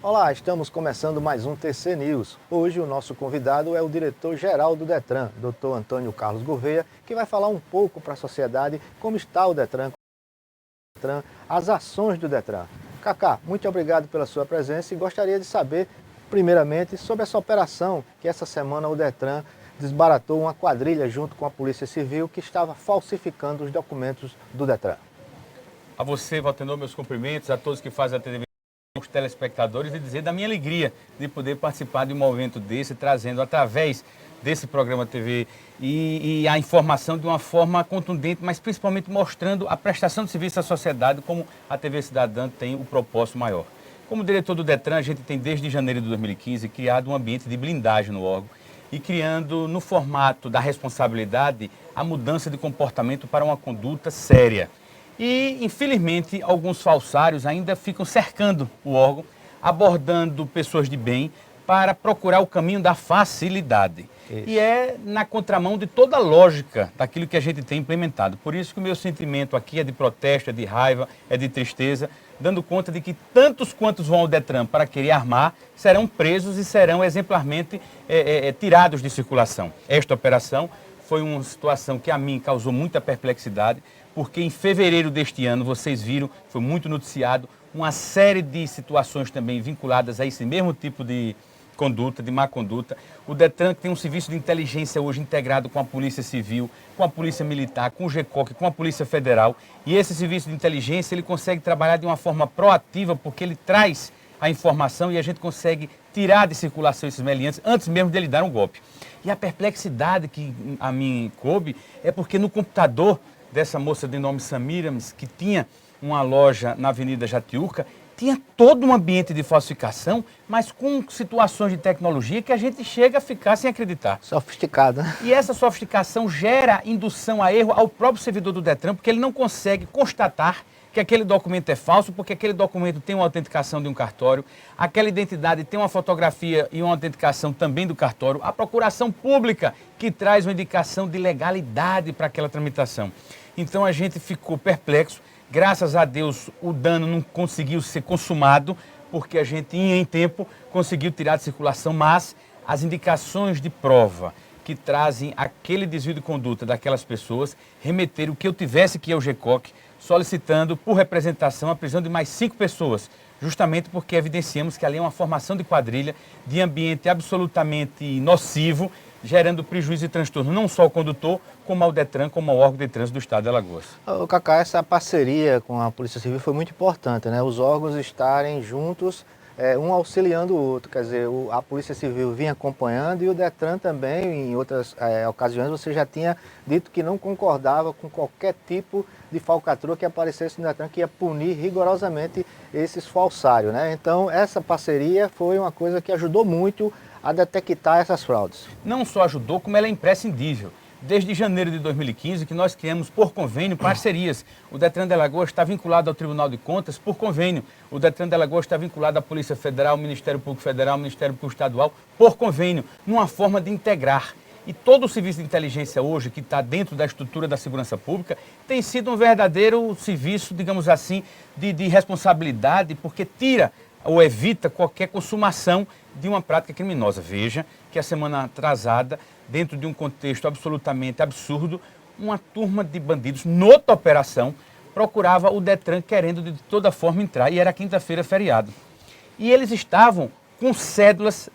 Olá, estamos começando mais um TC News. Hoje o nosso convidado é o diretor-geral do Detran, Dr. Antônio Carlos Gouveia, que vai falar um pouco para a sociedade como está o Detran, as ações do Detran. Cacá, muito obrigado pela sua presença e gostaria de saber, primeiramente, sobre essa operação que essa semana o Detran desbaratou uma quadrilha junto com a Polícia Civil que estava falsificando os documentos do Detran. A você, Valtenor, meus cumprimentos, a todos que fazem a TV, os telespectadores, e dizer da minha alegria de poder participar de um momento desse, trazendo através desse programa TV e a informação de uma forma contundente, mas principalmente mostrando a prestação de serviço à sociedade, como a TV Cidadã tem o propósito maior. Como diretor do Detran, a gente tem desde janeiro de 2015 criado um ambiente de blindagem no órgão e criando no formato da responsabilidade a mudança de comportamento para uma conduta séria. E, infelizmente, alguns falsários ainda ficam cercando o órgão, abordando pessoas de bem para procurar o caminho da facilidade. Isso. E é na contramão de toda a lógica daquilo que a gente tem implementado. Por isso que o meu sentimento aqui é de protesto, é de raiva, é de tristeza, dando conta de que tantos quantos vão ao Detran para querer armar serão presos e serão exemplarmente tirados de circulação. Esta operação foi uma situação que a mim causou muita perplexidade, porque em fevereiro deste ano, vocês viram, foi muito noticiado, uma série de situações também vinculadas a esse mesmo tipo de conduta, de má conduta. O Detran tem um serviço de inteligência hoje integrado com a Polícia Civil, com a Polícia Militar, com o GECOC, com a Polícia Federal. E esse serviço de inteligência, ele consegue trabalhar de uma forma proativa, porque ele traz a informação e a gente consegue tirar de circulação esses meliantes antes mesmo de ele dar um golpe. E a perplexidade que a mim coube é porque no computador dessa moça de nome Samiramis, que tinha uma loja na Avenida Jatiuca, tinha todo um ambiente de falsificação, mas com situações de tecnologia que a gente chega a ficar sem acreditar. Sofisticado, né? E essa sofisticação gera indução a erro ao próprio servidor do Detran, porque ele não consegue constatar que aquele documento é falso, porque aquele documento tem uma autenticação de um cartório, aquela identidade tem uma fotografia e uma autenticação também do cartório, a procuração pública que traz uma indicação de legalidade para aquela tramitação. Então a gente ficou perplexo, graças a Deus o dano não conseguiu ser consumado, porque a gente em tempo conseguiu tirar de circulação, mas as indicações de prova que trazem aquele desvio de conduta daquelas pessoas remeteram que eu tivesse que ir ao GECOC, solicitando por representação a prisão de mais 5 pessoas, justamente porque evidenciamos que ali é uma formação de quadrilha, de ambiente absolutamente nocivo, gerando prejuízo e transtorno não só ao condutor, como ao Detran, como ao órgão de trânsito do Estado de Alagoas. Ô, Cacá, essa parceria com a Polícia Civil foi muito importante, né? Os órgãos estarem juntos, um auxiliando o outro, quer dizer, a Polícia Civil vinha acompanhando e o Detran também, em outras ocasiões, você já tinha dito que não concordava com qualquer tipo de falcatrua que aparecesse no Detran, que ia punir rigorosamente esses falsários, né? Então, essa parceria foi uma coisa que ajudou muito a detectar essas fraudes. Não só ajudou, como ela é imprescindível. Desde janeiro de 2015 que nós criamos por convênio parcerias. O Detran de Alagoas está vinculado ao Tribunal de Contas por convênio. O Detran de Alagoas está vinculado à Polícia Federal, ao Ministério Público Federal, ao Ministério Público Estadual por convênio, numa forma de integrar. E todo o serviço de inteligência hoje, que está dentro da estrutura da segurança pública, tem sido um verdadeiro serviço, digamos assim, de responsabilidade, porque tira ou evita qualquer consumação de uma prática criminosa. Veja que a semana atrasada, dentro de um contexto absolutamente absurdo, uma turma de bandidos, noutra operação, procurava o Detran querendo de toda forma entrar, e era quinta-feira feriado. E eles estavam com cédulas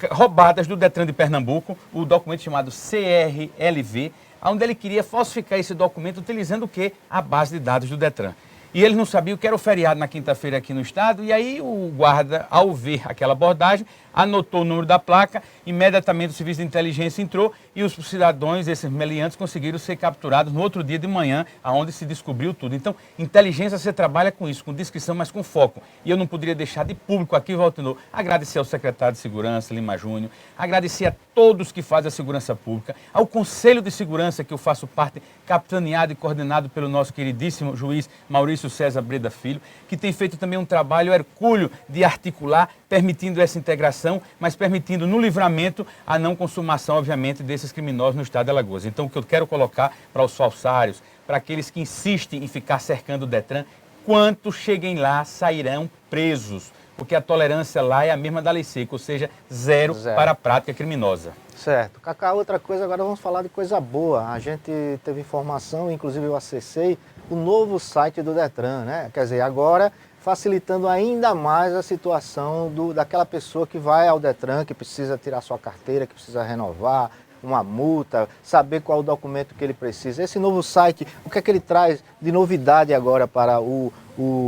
roubadas do Detran de Pernambuco, o documento chamado CRLV, onde ele queria falsificar esse documento utilizando o quê? A base de dados do Detran. E eles não sabiam que era o feriado na quinta-feira aqui no estado, e aí o guarda, ao ver aquela abordagem, anotou o número da placa, imediatamente o serviço de inteligência entrou e os cidadãos, esses meliantes, conseguiram ser capturados no outro dia de manhã, onde se descobriu tudo. Então, inteligência, você trabalha com isso, com descrição, mas com foco. E eu não poderia deixar de público aqui, Valtenor, agradecer ao secretário de Segurança, Lima Júnior, agradecer a todos que fazem a segurança pública, ao Conselho de Segurança, que eu faço parte, capitaneado e coordenado pelo nosso queridíssimo juiz Maurício César Breda Filho, que tem feito também um trabalho hercúleo de articular, permitindo essa integração, mas permitindo no livramento a não consumação, obviamente, desses criminosos no estado de Alagoas. Então, o que eu quero colocar para os falsários, para aqueles que insistem em ficar cercando o Detran, quantos cheguem lá sairão presos. porque a tolerância lá é a mesma da lei seca, ou seja, zero para a prática criminosa. Certo. Cacá, outra coisa, agora vamos falar de coisa boa. A gente teve informação, inclusive eu acessei o novo site do Detran, né? Quer dizer, agora facilitando ainda mais a situação daquela pessoa que vai ao Detran, que precisa tirar sua carteira, que precisa renovar, uma multa, saber qual o documento que ele precisa. Esse novo site, o que é que ele traz de novidade agora para o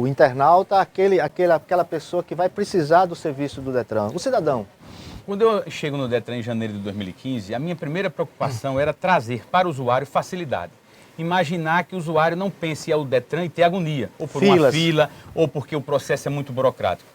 internauta, aquela pessoa que vai precisar do serviço do Detran, o cidadão? Quando eu chego no Detran em janeiro de 2015, a minha primeira preocupação era trazer para o usuário facilidade. Imaginar que o usuário não pense ao Detran e ter agonia, ou por uma fila, ou porque o processo é muito burocrático.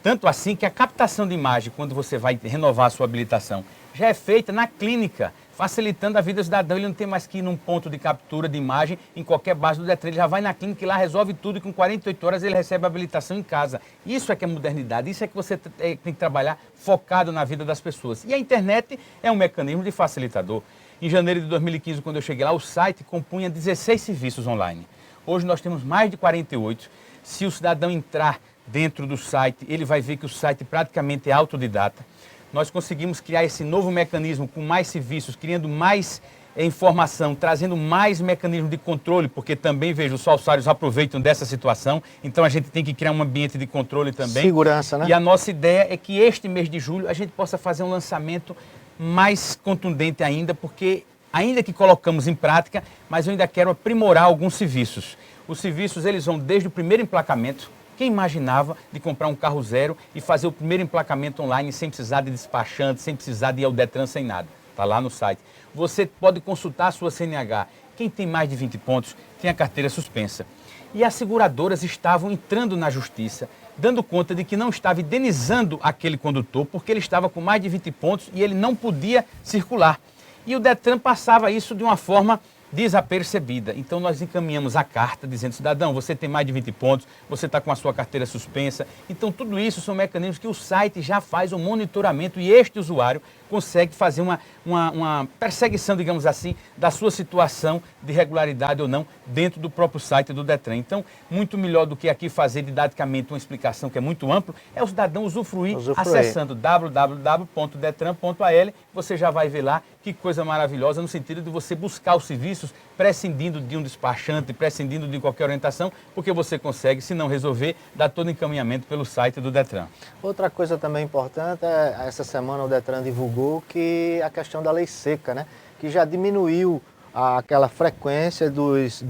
Tanto assim que a captação de imagem, quando você vai renovar a sua habilitação, já é feita na clínica, facilitando a vida do cidadão. Ele não tem mais que ir num ponto de captura de imagem em qualquer base do Detran. Ele já vai na clínica e lá resolve tudo e com 48 horas ele recebe a habilitação em casa. Isso é que é modernidade, isso é que você tem que trabalhar focado na vida das pessoas. E a internet é um mecanismo de facilitador. Em janeiro de 2015, quando eu cheguei lá, o site compunha 16 serviços online. Hoje nós temos mais de 48. Se o cidadão entrar dentro do site, ele vai ver que o site praticamente é autodidata. Nós conseguimos criar esse novo mecanismo com mais serviços, criando mais informação, trazendo mais mecanismo de controle, porque também vejo os falsários aproveitam dessa situação, então a gente tem que criar um ambiente de controle também. Segurança, né? E a nossa ideia é que este mês de julho a gente possa fazer um lançamento mais contundente ainda, porque ainda que colocamos em prática, mas eu ainda quero aprimorar alguns serviços. Os serviços, eles vão desde o primeiro emplacamento. Quem imaginava de comprar um carro zero e fazer o primeiro emplacamento online sem precisar de despachante, sem precisar de ir ao Detran, sem nada? Está lá no site. Você pode consultar a sua CNH. Quem tem mais de 20 pontos tem a carteira suspensa. E as seguradoras estavam entrando na justiça, dando conta de que não estava indenizando aquele condutor porque ele estava com mais de 20 pontos e ele não podia circular. E o Detran passava isso de uma forma desapercebida. Então nós encaminhamos a carta dizendo, cidadão, você tem mais de 20 pontos, você está com a sua carteira suspensa. Então tudo isso são mecanismos que o site já faz o monitoramento e este usuário consegue fazer uma perseguição, digamos assim, da sua situação de regularidade ou não dentro do próprio site do Detran. Então, muito melhor do que aqui fazer didaticamente uma explicação que é muito ampla, é o cidadão usufruir. Acessando www.detran.al, você já vai ver lá que coisa maravilhosa no sentido de você buscar os serviços prescindindo de um despachante, prescindindo de qualquer orientação, porque você consegue, se não resolver, dar todo encaminhamento pelo site do Detran. Outra coisa também importante, essa semana o Detran divulgou que a questão da lei seca, né? Que já diminuiu aquela frequência dos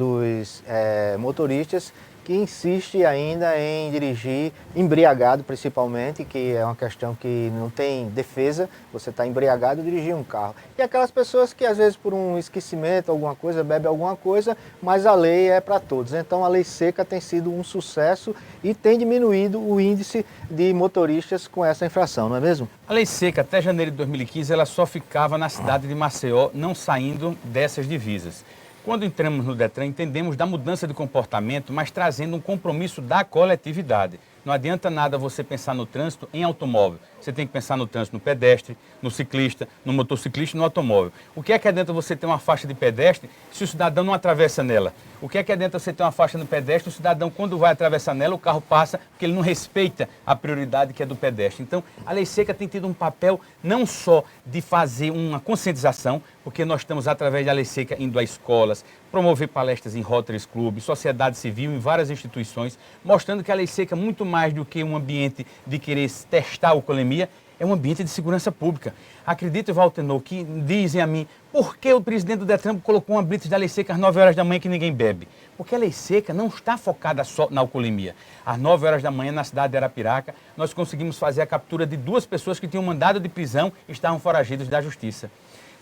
motoristas que insiste ainda em dirigir embriagado, principalmente, que é uma questão que não tem defesa, você está embriagado e dirigir um carro. E aquelas pessoas que às vezes por um esquecimento, alguma coisa, bebe alguma coisa, mas a lei é para todos. Então a lei seca tem sido um sucesso e tem diminuído o índice de motoristas com essa infração, não é mesmo? A lei seca, até janeiro de 2015, ela só ficava na cidade de Maceió, não saindo dessas divisas. Quando entramos no Detran, entendemos da mudança de comportamento, mas trazendo um compromisso da coletividade. Não adianta nada você pensar no trânsito em automóvel. Você tem que pensar no trânsito no pedestre, no ciclista, no motociclista e no automóvel. O que é que adianta você ter uma faixa de pedestre se o cidadão não atravessa nela? O que é que adianta você ter uma faixa no pedestre, o cidadão quando vai atravessar nela, o carro passa porque ele não respeita a prioridade que é do pedestre. Então, a lei seca tem tido um papel não só de fazer uma conscientização, porque nós estamos através da lei seca indo a escolas, promover palestras em Rotary Club, sociedade civil, em várias instituições, mostrando que a lei seca, muito mais do que um ambiente de querer testar a alcoolemia, é um ambiente de segurança pública. Acredite, Valtenor, que dizem a mim, por que o presidente do Detran colocou uma blitz da lei seca às 9 horas da manhã que ninguém bebe? Porque a lei seca não está focada só na alcoolemia. Às 9 horas da manhã, na cidade de Arapiraca, nós conseguimos fazer a captura de 2 pessoas que tinham mandado de prisão e estavam foragidos da justiça.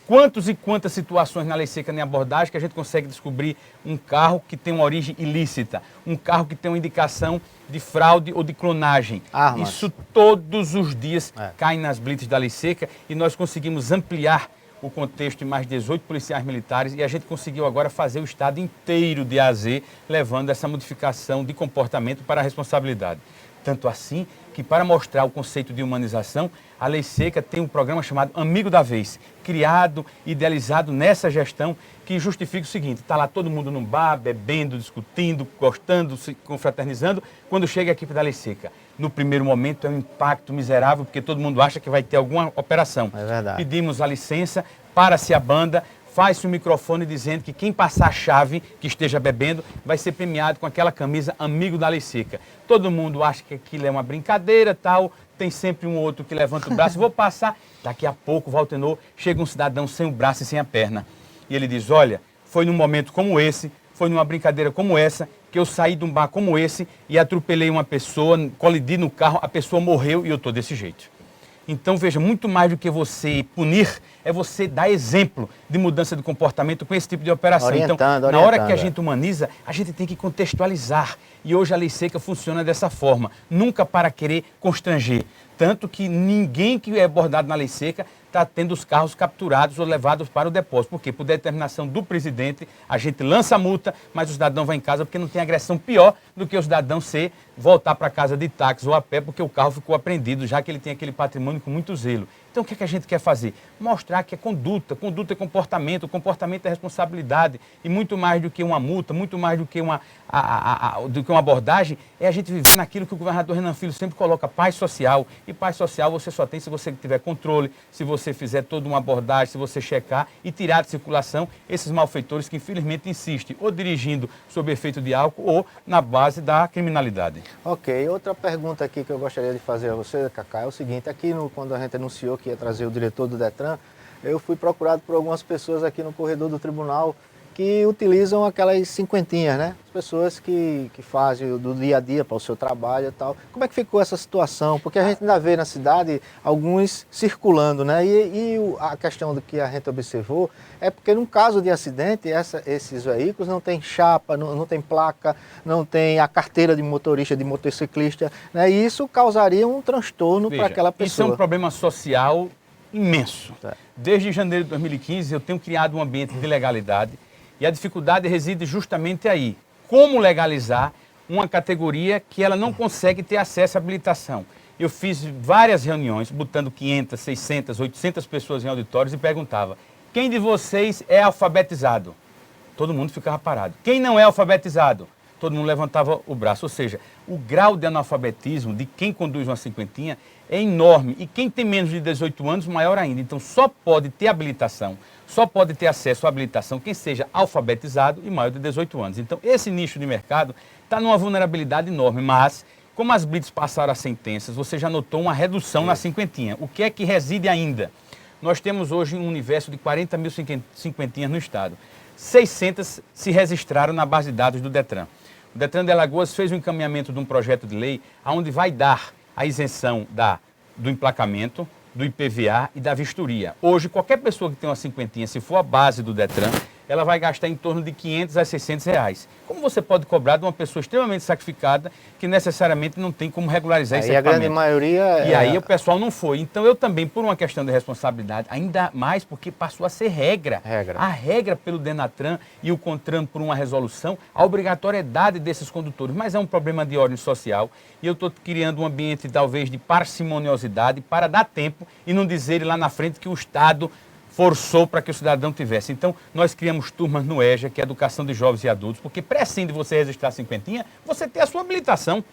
Quantos e quantas situações na lei seca nem abordagem que a gente consegue descobrir um carro que tem uma origem ilícita, um carro que tem uma indicação de fraude ou de clonagem. Armas. Isso todos os dias cai nas blitz da lei seca e nós conseguimos ampliar o contexto em mais 18 policiais militares e a gente conseguiu agora fazer o estado inteiro de A a Z, levando essa modificação de comportamento para a responsabilidade. Tanto assim que, para mostrar o conceito de humanização, a Lei Seca tem um programa chamado Amigo da Vez, criado, idealizado nessa gestão, que justifica o seguinte: está lá todo mundo num bar, bebendo, discutindo, gostando, se confraternizando, quando chega a equipe da Lei Seca. No primeiro momento é um impacto miserável, porque todo mundo acha que vai ter alguma operação. É verdade. Pedimos a licença, para-se a banda, faz-se o microfone dizendo que quem passar a chave, que esteja bebendo, vai ser premiado com aquela camisa Amigo da Lei Seca. Todo mundo acha que aquilo é uma brincadeira, tal, tem sempre um outro que levanta o braço, vou passar. Daqui a pouco, Valtenor, chega um cidadão sem o braço e sem a perna. E ele diz, olha, foi num momento como esse, foi numa brincadeira como essa, que eu saí de um bar como esse e atropelei uma pessoa, colidi no carro, a pessoa morreu e eu estou desse jeito. Então, veja, muito mais do que você punir, é você dar exemplo de mudança de comportamento com esse tipo de operação. Então, na hora que a gente humaniza, a gente tem que contextualizar. E hoje a Lei Seca funciona dessa forma, nunca para querer constranger. Tanto que ninguém que é abordado na Lei Seca está tendo os carros capturados ou levados para o depósito. Por quê? Por determinação do presidente, a gente lança a multa, mas o cidadão vai em casa porque não tem agressão pior do que o cidadão voltar para casa de táxi ou a pé porque o carro ficou apreendido, já que ele tem aquele patrimônio com muito zelo. Então, o que é que a gente quer fazer? Mostrar que é conduta é comportamento, comportamento é responsabilidade, e muito mais do que uma multa, muito mais do que uma abordagem, é a gente viver naquilo que o governador Renan Filho sempre coloca, paz social. E paz social você só tem se você tiver controle, se você fizer toda uma abordagem, se você checar e tirar de circulação esses malfeitores que infelizmente insistem, ou dirigindo sob efeito de álcool ou na base da criminalidade. Ok, outra pergunta aqui que eu gostaria de fazer a você, Cacá, é o seguinte, aqui quando a gente anunciou que ia trazer o diretor do Detran, eu fui procurado por algumas pessoas aqui no corredor do tribunal que utilizam aquelas cinquentinhas, né? As pessoas que fazem do dia a dia para o seu trabalho e tal. Como é que ficou essa situação? Porque a gente ainda vê na cidade alguns circulando, né? E a questão do que a gente observou é porque num caso de acidente, esses veículos não tem chapa, não tem placa, não tem a carteira de motorista, de motociclista, né? E isso causaria um transtorno para aquela pessoa. Isso é um problema social imenso. Desde janeiro de 2015 eu tenho criado um ambiente de legalidade. E a dificuldade reside justamente aí. Como legalizar uma categoria que ela não consegue ter acesso à habilitação? Eu fiz várias reuniões, botando 500, 600, 800 pessoas em auditórios e perguntava, quem de vocês é alfabetizado? Todo mundo ficava parado. Quem não é alfabetizado? Todo mundo levantava o braço. Ou seja, o grau de analfabetismo de quem conduz uma cinquentinha é enorme. E quem tem menos de 18 anos, maior ainda. Então, só pode ter habilitação, só pode ter acesso à habilitação quem seja alfabetizado e maior de 18 anos. Então, esse nicho de mercado está numa vulnerabilidade enorme. Mas, como as blitz passaram as sentenças, você já notou uma redução na cinquentinha. O que é que reside ainda? Nós temos hoje um universo de 40 mil cinquentinhas no estado. 600 se registraram na base de dados do Detran. O Detran de Alagoas fez o encaminhamento de um projeto de lei onde vai dar a isenção do emplacamento, do IPVA e da vistoria. Hoje, qualquer pessoa que tem uma cinquentinha, se for a base do Detran, ela vai gastar em torno de 500 a 600 reais. Como você pode cobrar de uma pessoa extremamente sacrificada que necessariamente não tem como regularizar esse equipamento? E a grande maioria... E aí o pessoal não foi. Então eu também, por uma questão de responsabilidade, ainda mais porque passou a ser regra. A regra pelo Denatran e o CONTRAN por uma resolução, a obrigatoriedade desses condutores. Mas é um problema de ordem social e eu estou criando um ambiente talvez de parcimoniosidade para dar tempo e não dizer lá na frente que o Estado forçou para que o cidadão tivesse. Então, nós criamos turmas no EJA, que é Educação de Jovens e Adultos, porque prescinde você registrar a cinquentinha, você ter a sua habilitação.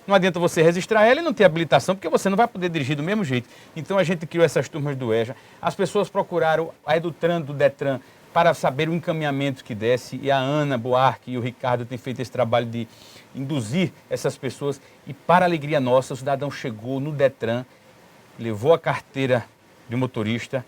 Não adianta você registrar ela e não ter habilitação, porque você não vai poder dirigir do mesmo jeito. Então, a gente criou essas turmas do EJA. As pessoas procuraram a Edutran do Detran para saber o encaminhamento que desse, e a Ana Buarque e o Ricardo têm feito esse trabalho de induzir essas pessoas. E, para a alegria nossa, o cidadão chegou no Detran, levou a carteira de motorista,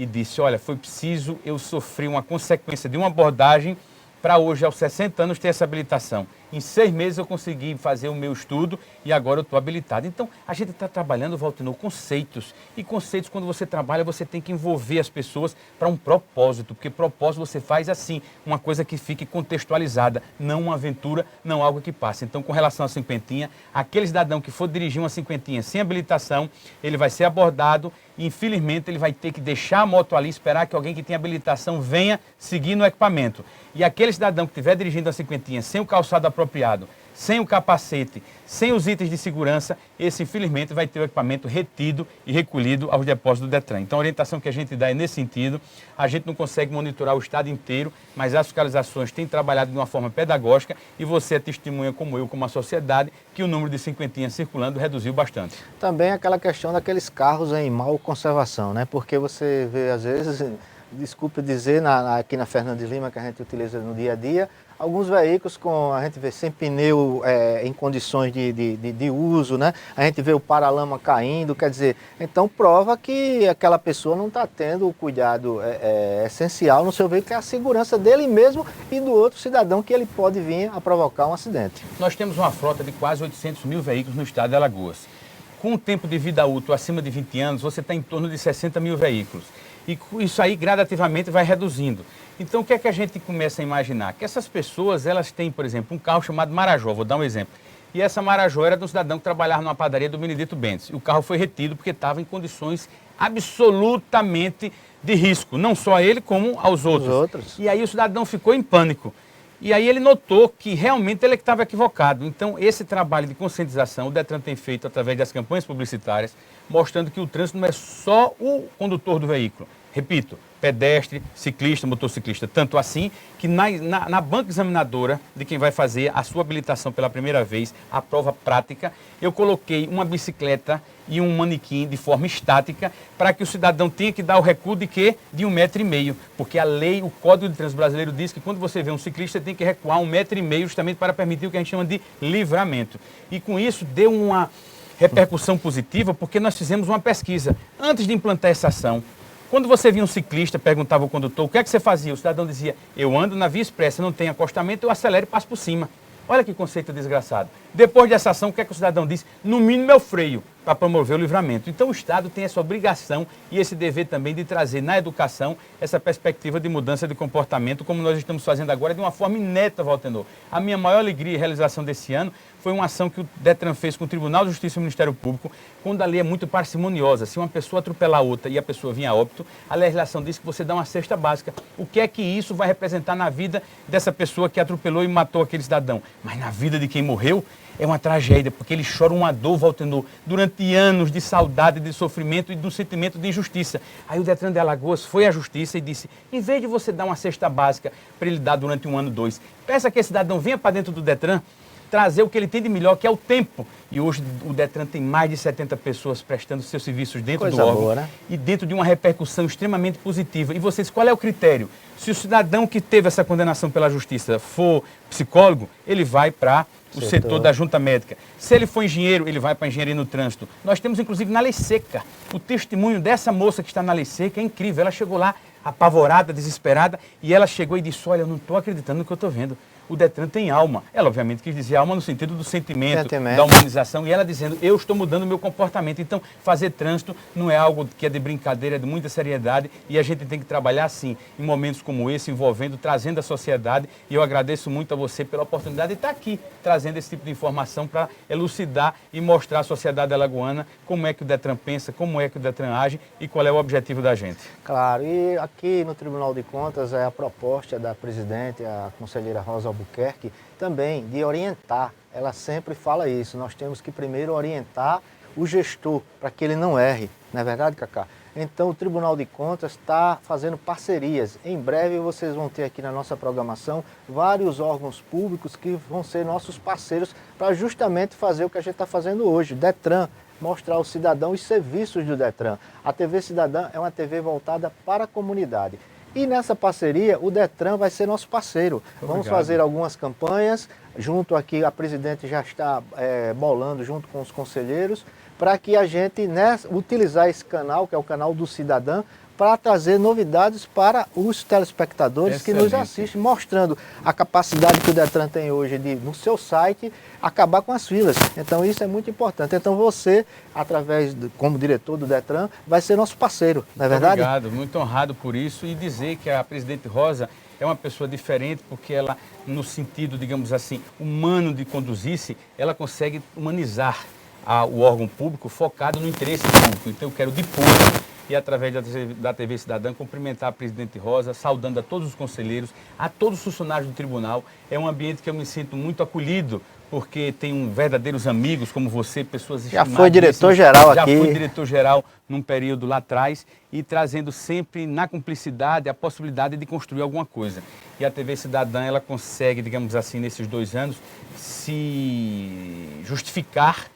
e disse, olha, foi preciso eu sofrer uma consequência de uma abordagem para hoje, aos 60 anos, ter essa habilitação. Em 6 meses eu consegui fazer o meu estudo e agora eu estou habilitado. Então, a gente está trabalhando, Valtenor, conceitos. E conceitos, quando você trabalha, você tem que envolver as pessoas para um propósito. Porque propósito você faz assim, uma coisa que fique contextualizada, não uma aventura, não algo que passe. Então, com relação à cinquentinha, aquele cidadão que for dirigir uma cinquentinha sem habilitação, ele vai ser abordado e, infelizmente, ele vai ter que deixar a moto ali, esperar que alguém que tem habilitação venha seguir no equipamento. E aquele cidadão que estiver dirigindo a cinquentinha sem o calçado apropriado, sem o capacete, sem os itens de segurança, esse infelizmente vai ter o equipamento retido e recolhido aos depósitos do Detran. Então a orientação que a gente dá é nesse sentido. A gente não consegue monitorar o estado inteiro, mas as fiscalizações têm trabalhado de uma forma pedagógica e você é testemunha como eu, como a sociedade, que o número de cinquentinhas circulando reduziu bastante. Também aquela questão daqueles carros em mal conservação, né? Porque você vê às vezes, desculpe dizer, aqui na Fernandes Lima, que a gente utiliza no dia a dia, alguns veículos a gente vê sem pneu em condições de uso, né? A gente vê o paralama caindo, quer dizer, então prova que aquela pessoa não está tendo o cuidado essencial no seu veículo, que é a segurança dele mesmo e do outro cidadão que ele pode vir a provocar um acidente. Nós temos uma frota de quase 800 mil veículos no estado de Alagoas. Com um tempo de vida útil acima de 20 anos, você está em torno de 60 mil veículos. E isso aí gradativamente vai reduzindo. Então o que é que a gente começa a imaginar? Que essas pessoas, elas têm, por exemplo, um carro chamado Marajó, vou dar um exemplo. E essa Marajó era de um cidadão que trabalhava numa padaria do Benedito Bentes. E o carro foi retido porque estava em condições absolutamente de risco, não só a ele como aos outros. E aí o cidadão ficou em pânico. E aí ele notou que realmente ele estava equivocado. Então esse trabalho de conscientização o Detran tem feito através das campanhas publicitárias, mostrando que o trânsito não é só o condutor do veículo. Repito, pedestre, ciclista, motociclista, tanto assim que na banca examinadora de quem vai fazer a sua habilitação pela primeira vez, a prova prática, eu coloquei uma bicicleta e um manequim de forma estática para que o cidadão tenha que dar o recuo de quê? De 1,5 m, porque a lei, o Código de Trânsito Brasileiro diz que quando você vê um ciclista tem que recuar 1,5 m justamente para permitir o que a gente chama de livramento. E com isso deu uma repercussão positiva porque nós fizemos uma pesquisa antes de implantar essa ação. Quando você via um ciclista, perguntava ao condutor, o que é que você fazia? O cidadão dizia, eu ando na via expressa, não tem acostamento, eu acelero e passo por cima. Olha que conceito desgraçado. Depois dessa ação, o que é que o cidadão disse? No mínimo eu freio para promover o livramento. Então o Estado tem essa obrigação e esse dever também de trazer na educação essa perspectiva de mudança de comportamento, como nós estamos fazendo agora, de uma forma inédita, Valtenor. A minha maior alegria e realização desse ano foi uma ação que o Detran fez com o Tribunal de Justiça e o Ministério Público, quando a lei é muito parcimoniosa. Se uma pessoa atropelar outra e a pessoa vir a óbito, a legislação diz que você dá uma cesta básica. O que é que isso vai representar na vida dessa pessoa que atropelou e matou aquele cidadão? Mas na vida de quem morreu, é uma tragédia, porque ele chora uma dor, Valtenor, durante anos de saudade, de sofrimento e de um sentimento de injustiça. Aí o Detran de Alagoas foi à justiça e disse, em vez de você dar uma cesta básica para ele dar durante 1 ano, 2, peça que esse cidadão venha para dentro do Detran, trazer o que ele tem de melhor, que é o tempo. E hoje o Detran tem mais de 70 pessoas prestando seus serviços dentro do órgão, né? E dentro de uma repercussão extremamente positiva. E vocês, qual é o critério? Se o cidadão que teve essa condenação pela justiça for psicólogo, ele vai para o setor da junta médica. Se ele for engenheiro, ele vai para a engenharia no trânsito. Nós temos, inclusive, na lei seca. O testemunho dessa moça que está na lei seca é incrível. Ela chegou lá apavorada, desesperada, e ela chegou e disse, olha, eu não estou acreditando no que eu estou vendo. O Detran tem alma. Ela, obviamente, quis dizer alma no sentido do sentimento, da humanização, e ela dizendo, eu estou mudando o meu comportamento. Então, fazer trânsito não é algo que é de brincadeira, é de muita seriedade, e a gente tem que trabalhar, assim, em momentos como esse, envolvendo, trazendo a sociedade, e eu agradeço muito a você pela oportunidade de estar aqui, trazendo esse tipo de informação para elucidar e mostrar à sociedade alagoana como é que o Detran pensa, como é que o Detran age e qual é o objetivo da gente. Claro, e aqui no Tribunal de Contas é a proposta da presidente, a conselheira Rosa Albuquerque, também de orientar. Ela sempre fala isso, nós temos que primeiro orientar o gestor para que ele não erre, não é verdade, Cacá? Então o Tribunal de Contas está fazendo parcerias. Em breve vocês vão ter aqui na nossa programação vários órgãos públicos que vão ser nossos parceiros para justamente fazer o que a gente está fazendo hoje, Detran, mostrar ao cidadão os serviços do Detran. A TV Cidadã é uma TV voltada para a comunidade. E nessa parceria, o Detran vai ser nosso parceiro. Vamos fazer algumas campanhas, junto aqui, a presidente já está bolando junto com os conselheiros, para que a gente utilizar esse canal, que é o canal do Cidadã, para trazer novidades para os telespectadores que nos assistem, mostrando a capacidade que o Detran tem hoje de, no seu site, acabar com as filas. Então isso é muito importante. Então você, como diretor do Detran, vai ser nosso parceiro, não é verdade? Obrigado, muito honrado por isso, e dizer que a presidente Rosa é uma pessoa diferente porque ela, no sentido, digamos assim, humano de conduzir-se, ela consegue humanizar o órgão público focado no interesse público. Então eu quero de público e através da TV Cidadã cumprimentar a presidente Rosa, saudando a todos os conselheiros, a todos os funcionários do tribunal. É um ambiente que eu me sinto muito acolhido porque tenho verdadeiros amigos como você, pessoas Já foi diretor-geral aqui. Já fui diretor-geral num período lá atrás e trazendo sempre na cumplicidade a possibilidade de construir alguma coisa. E a TV Cidadã, ela consegue, digamos assim, nesses 2 anos, se justificar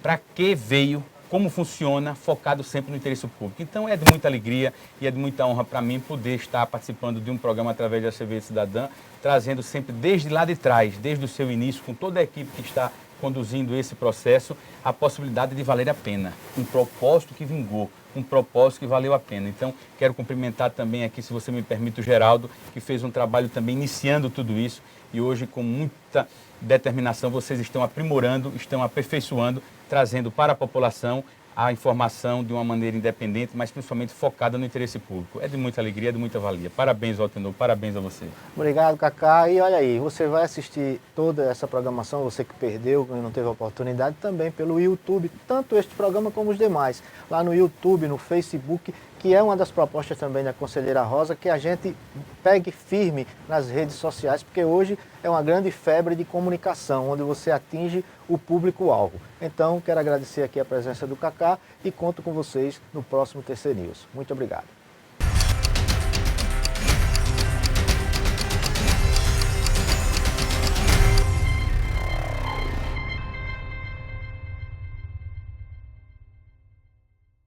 para que veio, como funciona, focado sempre no interesse público. Então é de muita alegria e é de muita honra para mim poder estar participando de um programa através da TV Cidadã, trazendo sempre desde lá de trás, desde o seu início, com toda a equipe que está conduzindo esse processo, a possibilidade de valer a pena. Um propósito que vingou, um propósito que valeu a pena. Então, quero cumprimentar também aqui, se você me permite, o Geraldo, que fez um trabalho também iniciando tudo isso e hoje, com muita determinação, vocês estão aprimorando, estão aperfeiçoando, trazendo para a população a informação de uma maneira independente, mas principalmente focada no interesse público. É de muita alegria, é de muita valia. Parabéns, Altenor, parabéns a você. Obrigado, Cacá. E olha aí, você vai assistir toda essa programação, você que perdeu, que não teve oportunidade, também pelo YouTube, tanto este programa como os demais. Lá no YouTube, no Facebook, que é uma das propostas também da Conselheira Rosa, que a gente pegue firme nas redes sociais, porque hoje é uma grande febre de comunicação, onde você atinge o público-alvo. Então, quero agradecer aqui a presença do Cacá e conto com vocês no próximo TC News. Muito obrigado.